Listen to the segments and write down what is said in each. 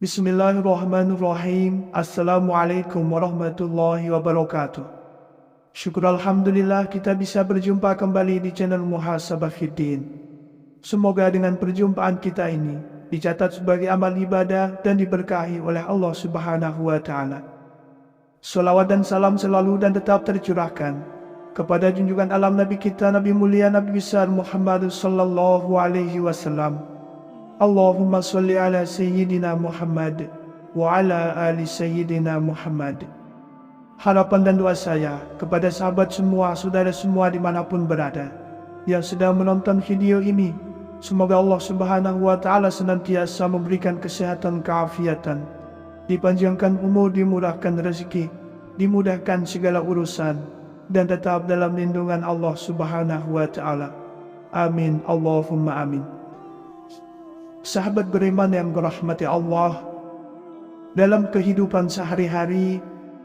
Bismillahirrahmanirrahim. Assalamualaikum warahmatullahi wabarakatuh. Syukur Alhamdulillah kita bisa berjumpa kembali di channel Muhasabah Fiddin. Semoga dengan perjumpaan kita ini dicatat sebagai amal ibadah dan diberkahi oleh Allah Subhanahu wa Ta'ala. Salawat dan salam selalu dan tetap tercurahkan kepada junjungan alam Nabi kita, Nabi mulia Nabi besar Muhammad sallallahu alaihi wasallam. Allahumma salli ala Sayyidina Muhammad wa ala ali Sayyidina Muhammad. Harapan dan doa saya kepada sahabat semua, saudara semua dimanapun berada yang sedang menonton video ini, semoga Allah Subhanahu wa Ta'ala senantiasa memberikan kesehatan, keafiatan, dipanjangkan umur, dimurahkan rezeki, dimudahkan segala urusan, dan tetap dalam lindungan Allah Subhanahu wa Ta'ala. Amin, Allahumma amin. Sahabat beriman yang dirahmati Allah, dalam kehidupan sehari-hari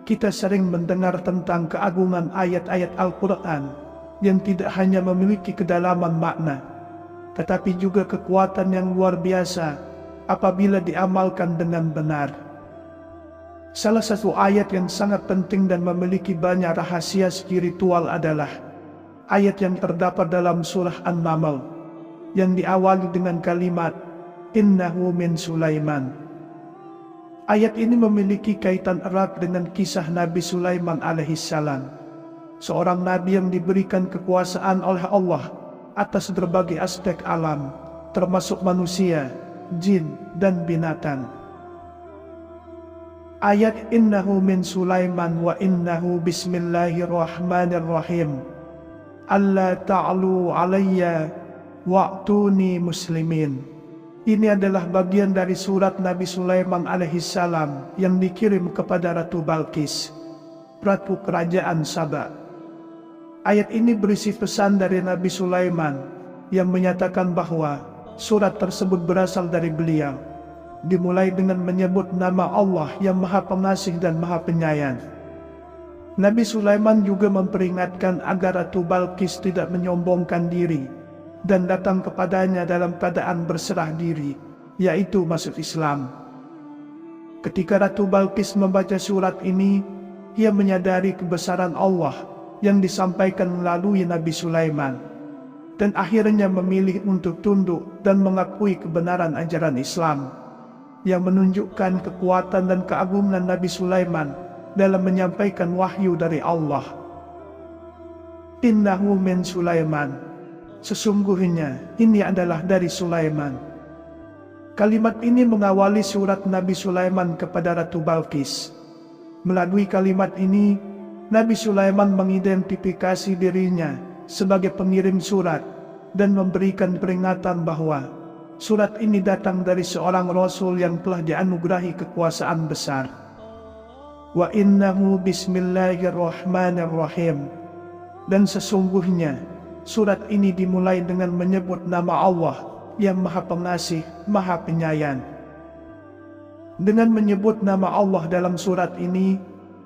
kita sering mendengar tentang keagungan ayat-ayat Al-Quran yang tidak hanya memiliki kedalaman makna, tetapi juga kekuatan yang luar biasa apabila diamalkan dengan benar. Salah satu ayat yang sangat penting dan memiliki banyak rahasia spiritual adalah ayat yang terdapat dalam surah An-Naml yang diawali dengan kalimat Innahu min Sulaiman. Ayat ini memiliki kaitan erat dengan kisah Nabi Sulaiman alaihissalam, seorang nabi yang diberikan kekuasaan oleh Allah atas berbagai aspek alam, termasuk manusia, jin, dan binatang. Ayat Innahu min Sulaiman wa innahu bismillahirrahmanirrahim. Alla ta'lu alayya wa'tuni muslimin. Ini adalah bagian dari surat Nabi Sulaiman alaihissalam yang dikirim kepada Ratu Balqis, Ratu Kerajaan Saba. Ayat ini berisi pesan dari Nabi Sulaiman yang menyatakan bahwa surat tersebut berasal dari beliau, dimulai dengan menyebut nama Allah yang Maha Pengasih dan Maha Penyayang. Nabi Sulaiman juga memperingatkan agar Ratu Balqis tidak menyombongkan diri dan datang kepadanya dalam keadaan berserah diri, yaitu masuk Islam. Ketika Ratu Balqis membaca surat ini, ia menyadari kebesaran Allah yang disampaikan melalui Nabi Sulaiman, dan akhirnya memilih untuk tunduk dan mengakui kebenaran ajaran Islam, yang menunjukkan kekuatan dan keagungan Nabi Sulaiman dalam menyampaikan wahyu dari Allah. Innahu min Sulaiman. Sesungguhnya ini adalah dari Sulaiman. Kalimat ini mengawali surat Nabi Sulaiman kepada Ratu Balqis. Melalui kalimat ini, Nabi Sulaiman mengidentifikasi dirinya sebagai pengirim surat dan memberikan peringatan bahwa surat ini datang dari seorang Rasul yang telah dianugerahi kekuasaan besar. Wa innahu bismillahirrahmanirrahim. Dan sesungguhnya surat ini dimulai dengan menyebut nama Allah yang Maha Pengasih, Maha Penyayang. Dengan menyebut nama Allah dalam surat ini,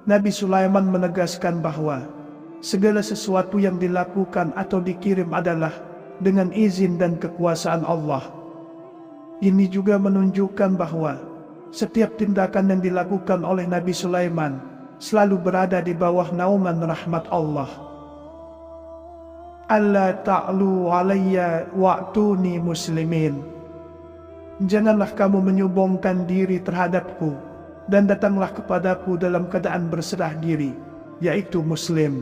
Nabi Sulaiman menegaskan bahwa segala sesuatu yang dilakukan atau dikirim adalah dengan izin dan kekuasaan Allah. Ini juga menunjukkan bahwa setiap tindakan yang dilakukan oleh Nabi Sulaiman selalu berada di bawah naungan rahmat Allah. Alla ta'lu alayya wa'tuni muslimin. Janganlah kamu menyombongkan diri terhadapku, dan datanglah kepadaku dalam keadaan berserah diri, yaitu muslim.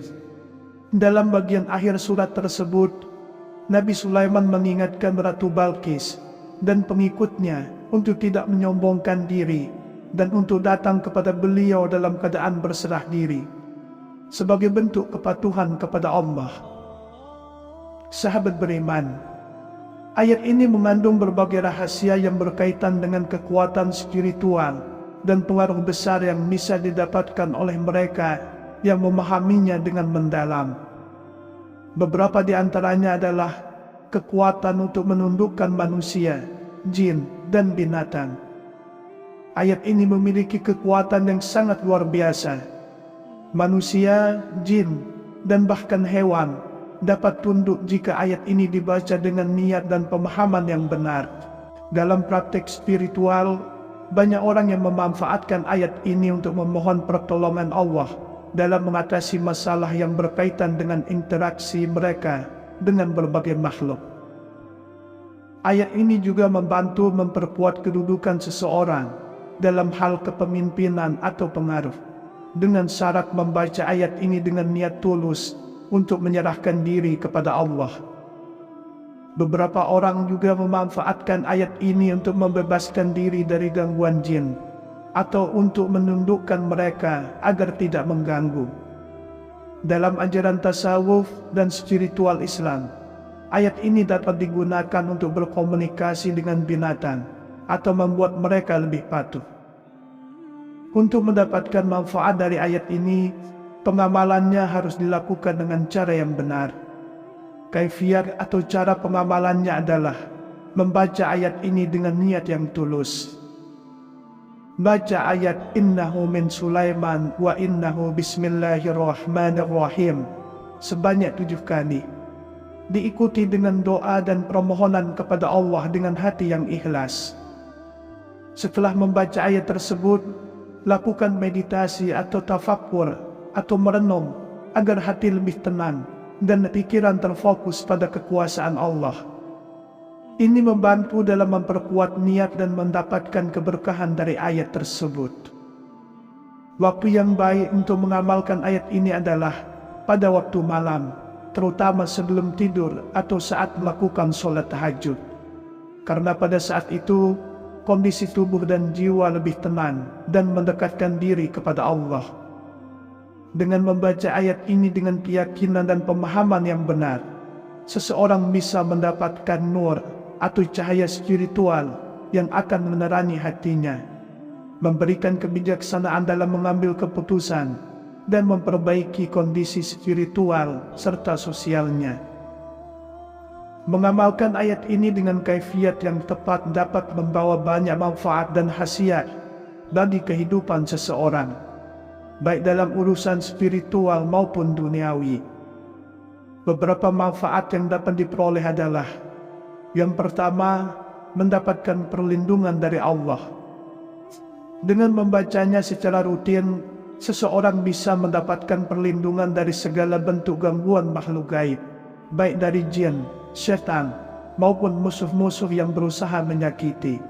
Dalam bagian akhir surat tersebut, Nabi Sulaiman mengingatkan Ratu Balqis dan pengikutnya untuk tidak menyombongkan diri dan untuk datang kepada beliau dalam keadaan berserah diri, sebagai bentuk kepatuhan kepada Allah. Sahabat beriman, ayat ini mengandung berbagai rahasia yang berkaitan dengan kekuatan spiritual dan pengaruh besar yang bisa didapatkan oleh mereka yang memahaminya dengan mendalam. Beberapa di antaranya adalah kekuatan untuk menundukkan manusia, jin, dan binatang. Ayat ini memiliki kekuatan yang sangat luar biasa. Manusia, jin, dan bahkan hewan dapat tunduk jika ayat ini dibaca dengan niat dan pemahaman yang benar. Dalam praktek spiritual, banyak orang yang memanfaatkan ayat ini untuk memohon pertolongan Allah dalam mengatasi masalah yang berkaitan dengan interaksi mereka dengan berbagai makhluk. Ayat ini juga membantu memperkuat kedudukan seseorang dalam hal kepemimpinan atau pengaruh, dengan syarat membaca ayat ini dengan niat tulus untuk menyerahkan diri kepada Allah. Beberapa orang juga memanfaatkan ayat ini untuk membebaskan diri dari gangguan jin, atau untuk menundukkan mereka agar tidak mengganggu. Dalam ajaran tasawuf dan spiritual Islam, ayat ini dapat digunakan untuk berkomunikasi dengan binatang atau membuat mereka lebih patuh. Untuk mendapatkan manfaat dari ayat ini, pengamalannya harus dilakukan dengan cara yang benar. Kaifiat atau cara pengamalannya adalah membaca ayat ini dengan niat yang tulus. Baca ayat innahu min Sulaiman wa innahu bismillahirrahmanirrahim sebanyak 7 kali. Diikuti dengan doa dan permohonan kepada Allah dengan hati yang ikhlas. Setelah membaca ayat tersebut, lakukan meditasi atau tafakkur atau merenung agar hati lebih tenang dan pikiran terfokus pada kekuasaan Allah. Ini membantu dalam memperkuat niat dan mendapatkan keberkahan dari ayat tersebut. Waktu yang baik untuk mengamalkan ayat ini adalah pada waktu malam, terutama sebelum tidur atau saat melakukan sholat tahajud. Karena pada saat itu, kondisi tubuh dan jiwa lebih tenang dan mendekatkan diri kepada Allah. Dengan membaca ayat ini dengan keyakinan dan pemahaman yang benar, seseorang bisa mendapatkan nur atau cahaya spiritual yang akan menerangi hatinya, memberikan kebijaksanaan dalam mengambil keputusan, dan memperbaiki kondisi spiritual serta sosialnya. Mengamalkan ayat ini dengan kaifiat yang tepat dapat membawa banyak manfaat dan khasiat bagi kehidupan seseorang, baik dalam urusan spiritual maupun duniawi. Beberapa manfaat yang dapat diperoleh adalah: yang pertama, mendapatkan perlindungan dari Allah. Dengan membacanya secara rutin, seseorang bisa mendapatkan perlindungan dari segala bentuk gangguan makhluk gaib, baik dari jin, syaitan, maupun musuh-musuh yang berusaha menyakiti.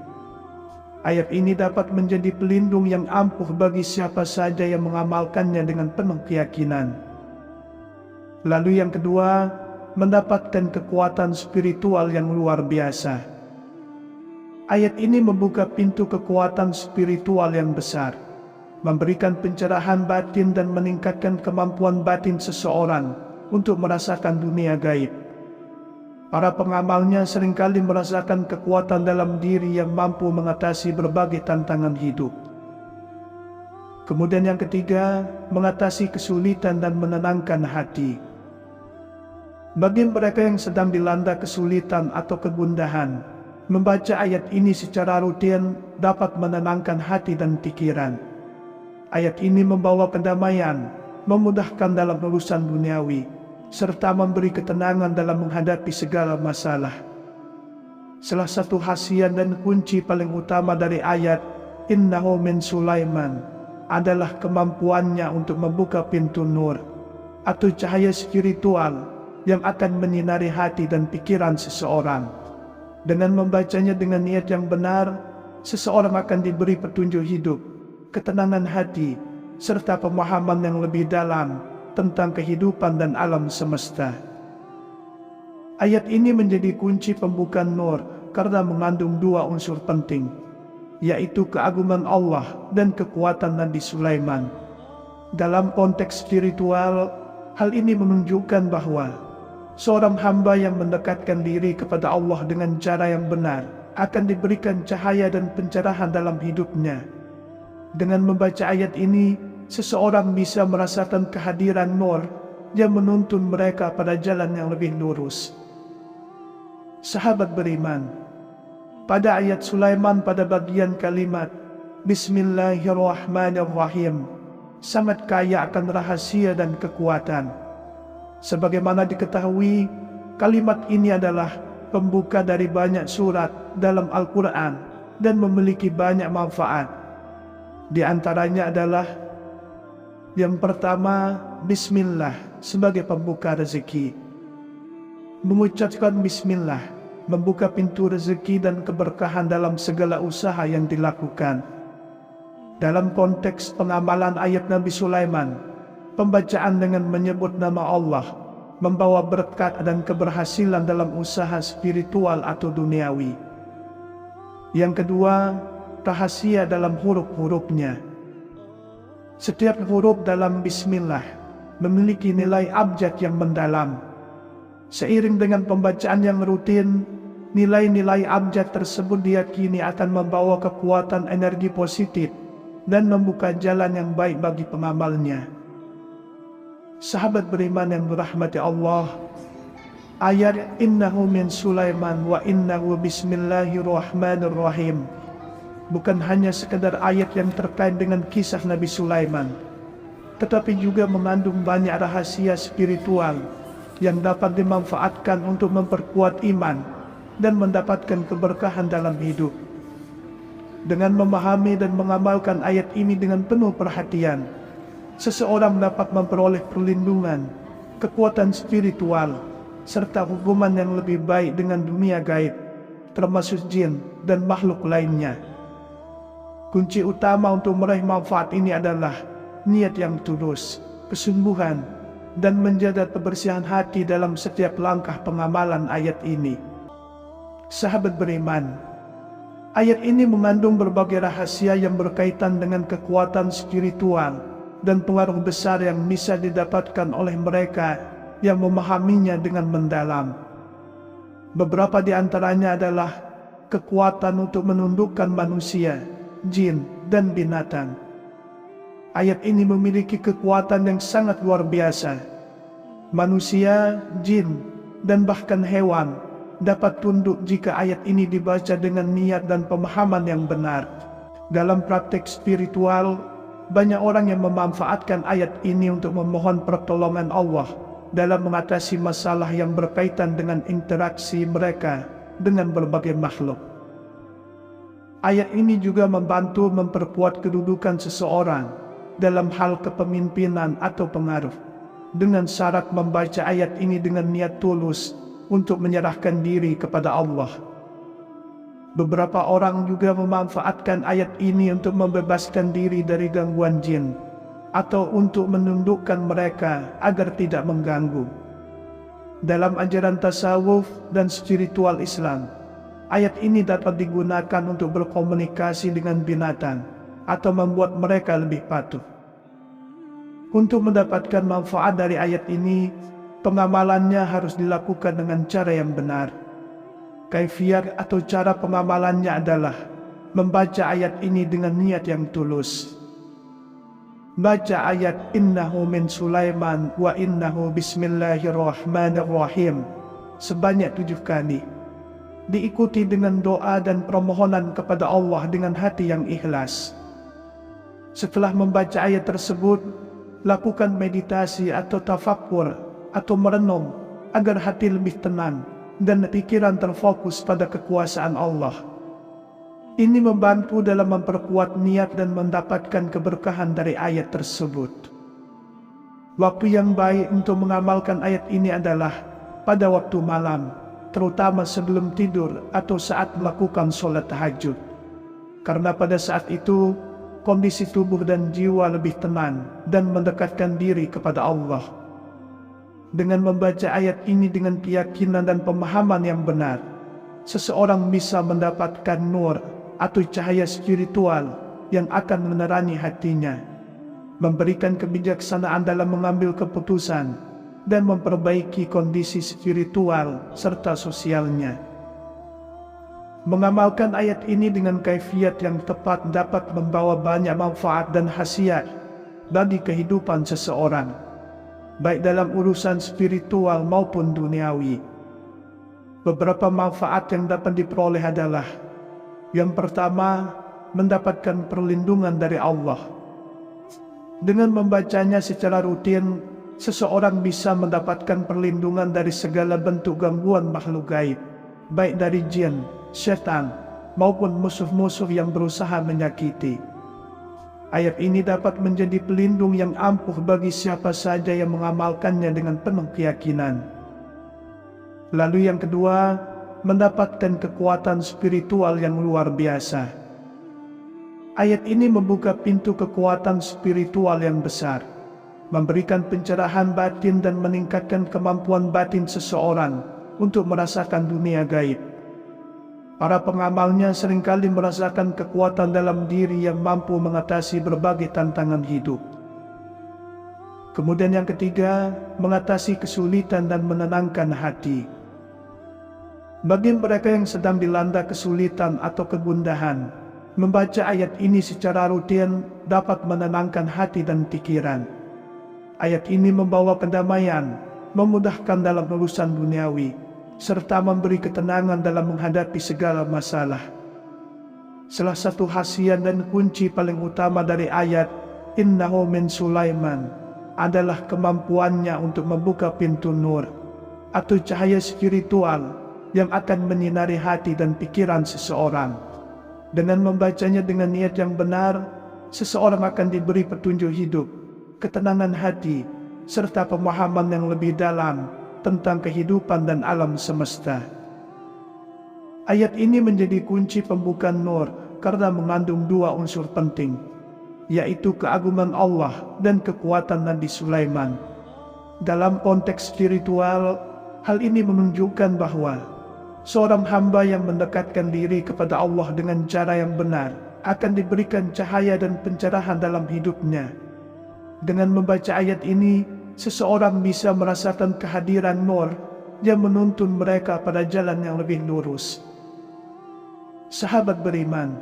Ayat ini dapat menjadi pelindung yang ampuh bagi siapa saja yang mengamalkannya dengan penuh keyakinan. Lalu yang kedua, mendapatkan kekuatan spiritual yang luar biasa. Ayat ini membuka pintu kekuatan spiritual yang besar, memberikan pencerahan batin dan meningkatkan kemampuan batin seseorang untuk merasakan dunia gaib. Para pengamalnya seringkali merasakan kekuatan dalam diri yang mampu mengatasi berbagai tantangan hidup. Kemudian yang ketiga, mengatasi kesulitan dan menenangkan hati. Bagi mereka yang sedang dilanda kesulitan atau kegundahan, membaca ayat ini secara rutin dapat menenangkan hati dan pikiran. Ayat ini membawa kedamaian, memudahkan dalam urusan duniawi, serta memberi ketenangan dalam menghadapi segala masalah. Salah satu khasiat dan kunci paling utama dari ayat innahu min Sulaiman adalah kemampuannya untuk membuka pintu nur atau cahaya spiritual yang akan menyinari hati dan pikiran seseorang. Dengan membacanya dengan niat yang benar, seseorang akan diberi petunjuk hidup, ketenangan hati, serta pemahaman yang lebih dalam tentang kehidupan dan alam semesta. Ayat ini menjadi kunci pembuka nur karena mengandung 2 unsur penting, yaitu keagungan Allah dan kekuatan Nabi Sulaiman. Dalam konteks spiritual, hal ini menunjukkan bahwa seorang hamba yang mendekatkan diri kepada Allah dengan cara yang benar akan diberikan cahaya dan pencerahan dalam hidupnya. Dengan membaca ayat ini, seseorang bisa merasakan kehadiran nur yang menuntun mereka pada jalan yang lebih lurus. Sahabat beriman, pada ayat Sulaiman pada bagian kalimat Bismillahirrahmanirrahim, sangat kaya akan rahasia dan kekuatan. Sebagaimana diketahui, kalimat ini adalah pembuka dari banyak surat dalam Al-Quran dan memiliki banyak manfaat. Di antaranya adalah yang pertama, Bismillah sebagai pembuka rezeki. Mengucapkan Bismillah membuka pintu rezeki dan keberkahan dalam segala usaha yang dilakukan. Dalam konteks pengamalan ayat Nabi Sulaiman, pembacaan dengan menyebut nama Allah membawa berkat dan keberhasilan dalam usaha spiritual atau duniawi. Yang kedua, rahasia dalam huruf-hurufnya. Setiap huruf dalam Bismillah memiliki nilai abjad yang mendalam. Seiring dengan pembacaan yang rutin, nilai-nilai abjad tersebut diyakini akan membawa kekuatan energi positif dan membuka jalan yang baik bagi pengamalnya. Sahabat beriman yang dirahmati Allah, ayat innahu min Sulaiman wa innahu bismillahirrahmanirrahim bukan hanya sekadar ayat yang terkait dengan kisah Nabi Sulaiman, tetapi juga mengandung banyak rahasia spiritual yang dapat dimanfaatkan untuk memperkuat iman dan mendapatkan keberkahan dalam hidup. Dengan memahami dan mengamalkan ayat ini dengan penuh perhatian, seseorang dapat memperoleh perlindungan, kekuatan spiritual, serta hubungan yang lebih baik dengan dunia gaib, termasuk jin dan makhluk lainnya. Kunci utama untuk meraih manfaat ini adalah niat yang tulus, kesungguhan, dan menjaga kebersihan hati dalam setiap langkah pengamalan ayat ini. Sahabat beriman, ayat ini mengandung berbagai rahasia yang berkaitan dengan kekuatan spiritual dan pengaruh besar yang bisa didapatkan oleh mereka yang memahaminya dengan mendalam. Beberapa di antaranya adalah kekuatan untuk menundukkan manusia, jin, dan binatang. Ayat ini memiliki kekuatan yang sangat luar biasa. Manusia, jin, dan bahkan hewan dapat tunduk jika ayat ini dibaca dengan niat dan pemahaman yang benar. Dalam praktek spiritual, banyak orang yang memanfaatkan ayat ini untuk memohon pertolongan Allah dalam mengatasi masalah yang berkaitan dengan interaksi mereka dengan berbagai makhluk. Ayat ini juga membantu memperkuat kedudukan seseorang dalam hal kepemimpinan atau pengaruh, dengan syarat membaca ayat ini dengan niat tulus untuk menyerahkan diri kepada Allah. Beberapa orang juga memanfaatkan ayat ini untuk membebaskan diri dari gangguan jin atau untuk menundukkan mereka agar tidak mengganggu. Dalam ajaran tasawuf dan spiritual Islam, ayat ini dapat digunakan untuk berkomunikasi dengan binatang atau membuat mereka lebih patuh. Untuk mendapatkan manfaat dari ayat ini, pengamalannya harus dilakukan dengan cara yang benar. Kaifiat atau cara pengamalannya adalah membaca ayat ini dengan niat yang tulus. Baca ayat innahu min Sulaiman wa innahu bismillahirrahmanirrahim sebanyak 7 kali. Diikuti dengan doa dan permohonan kepada Allah dengan hati yang ikhlas. Setelah membaca ayat tersebut, lakukan meditasi atau tafakkur atau merenung agar hati lebih tenang dan pikiran terfokus pada kekuasaan Allah. Ini membantu dalam memperkuat niat dan mendapatkan keberkahan dari ayat tersebut. Waktu yang baik untuk mengamalkan ayat ini adalah pada waktu malam, terutama sebelum tidur atau saat melakukan sholat tahajud. Karena pada saat itu, kondisi tubuh dan jiwa lebih tenang dan mendekatkan diri kepada Allah. Dengan membaca ayat ini dengan keyakinan dan pemahaman yang benar, seseorang bisa mendapatkan nur atau cahaya spiritual yang akan menerangi hatinya, memberikan kebijaksanaan dalam mengambil keputusan, dan memperbaiki kondisi spiritual serta sosialnya. Mengamalkan ayat ini dengan kaifiat yang tepat dapat membawa banyak manfaat dan khasiat bagi kehidupan seseorang, baik dalam urusan spiritual maupun duniawi. Beberapa manfaat yang dapat diperoleh adalah: yang pertama, mendapatkan perlindungan dari Allah. Dengan membacanya secara rutin, seseorang bisa mendapatkan perlindungan dari segala bentuk gangguan makhluk gaib, baik dari jin, setan, maupun musuh-musuh yang berusaha menyakiti. Ayat ini dapat menjadi pelindung yang ampuh bagi siapa saja yang mengamalkannya dengan penuh keyakinan. Lalu yang kedua, mendapatkan kekuatan spiritual yang luar biasa. Ayat ini membuka pintu kekuatan spiritual yang besar, memberikan pencerahan batin dan meningkatkan kemampuan batin seseorang untuk merasakan dunia gaib. Para pengamalnya seringkali merasakan kekuatan dalam diri yang mampu mengatasi berbagai tantangan hidup. Kemudian yang ketiga, mengatasi kesulitan dan menenangkan hati. Bagi mereka yang sedang dilanda kesulitan atau kegundahan, membaca ayat ini secara rutin dapat menenangkan hati dan pikiran. Ayat ini membawa kedamaian, memudahkan dalam urusan duniawi, serta memberi ketenangan dalam menghadapi segala masalah. Salah satu khasiat dan kunci paling utama dari ayat Innahu min Sulaiman adalah kemampuannya untuk membuka pintu nur atau cahaya spiritual yang akan menyinari hati dan pikiran seseorang. Dengan membacanya dengan niat yang benar, seseorang akan diberi petunjuk hidup, ketenangan hati, serta pemahaman yang lebih dalam tentang kehidupan dan alam semesta. Ayat ini menjadi kunci pembuka nur karena mengandung dua unsur penting, yaitu keagungan Allah dan kekuatan Nabi Sulaiman. Dalam konteks spiritual, hal ini menunjukkan bahwa seorang hamba yang mendekatkan diri kepada Allah dengan cara yang benar akan diberikan cahaya dan pencerahan dalam hidupnya. Dengan membaca ayat ini, seseorang bisa merasakan kehadiran nur yang menuntun mereka pada jalan yang lebih lurus. Sahabat beriman,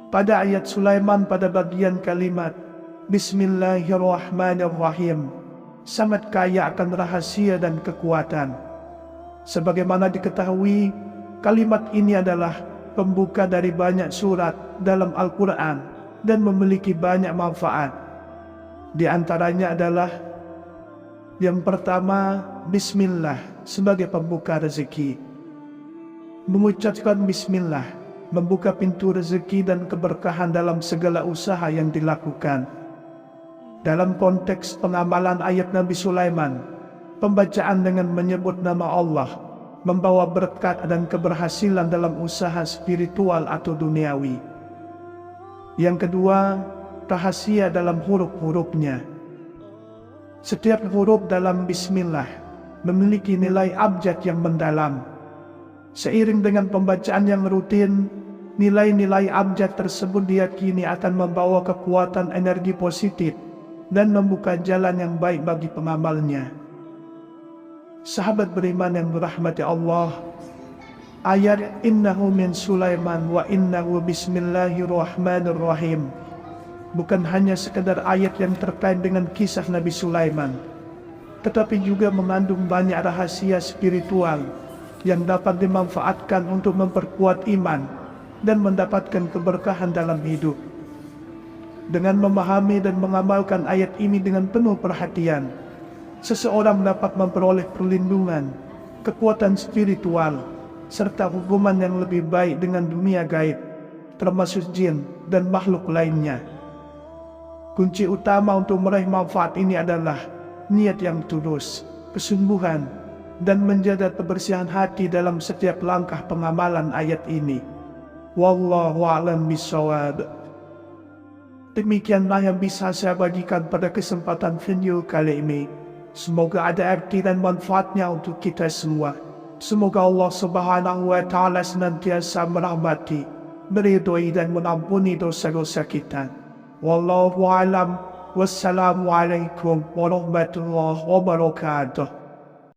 pada ayat Sulaiman pada bagian kalimat Bismillahirrahmanirrahim sangat kaya akan rahasia dan kekuatan. Sebagaimana diketahui, kalimat ini adalah pembuka dari banyak surat dalam Al-Quran dan memiliki banyak manfaat. Di antaranya adalah yang pertama, Bismillah sebagai pembuka rezeki. Mengucapkan Bismillah membuka pintu rezeki dan keberkahan dalam segala usaha yang dilakukan. Dalam konteks pengamalan ayat Nabi Sulaiman, pembacaan dengan menyebut nama Allah membawa berkat dan keberhasilan dalam usaha spiritual atau duniawi. Yang kedua, rahasia dalam huruf-hurufnya. Setiap huruf dalam Bismillah memiliki nilai abjad yang mendalam. Seiring dengan pembacaan yang rutin, nilai-nilai abjad tersebut diyakini akan membawa kekuatan energi positif dan membuka jalan yang baik bagi pengamalnya. Sahabat beriman yang dirahmati Allah, ayat Innahu min Sulaiman wa innahu bismillahirrahmanirrahim bukan hanya sekedar ayat yang terkait dengan kisah Nabi Sulaiman, tetapi juga mengandung banyak rahasia spiritual yang dapat dimanfaatkan untuk memperkuat iman dan mendapatkan keberkahan dalam hidup. Dengan memahami dan mengamalkan ayat ini dengan penuh perhatian, seseorang dapat memperoleh perlindungan, kekuatan spiritual, serta hubungan yang lebih baik dengan dunia gaib, termasuk jin dan makhluk lainnya. Kunci utama untuk meraih manfaat ini adalah niat yang tulus, kesungguhan, dan menjaga kebersihan hati dalam setiap langkah pengamalan ayat ini. Wallahu a'lam bishawab. Demikianlah yang bisa saya bagikan pada kesempatan video kali ini. Semoga ada arti dan manfaatnya untuk kita semua. Semoga Allah Subhanahu wa Ta'ala senantiasa merahmati, meridhoi dan mengampuni dosa-dosa kita. Wallahu a'lam. Wassalamualaikum warahmatullahi wabarakatuh.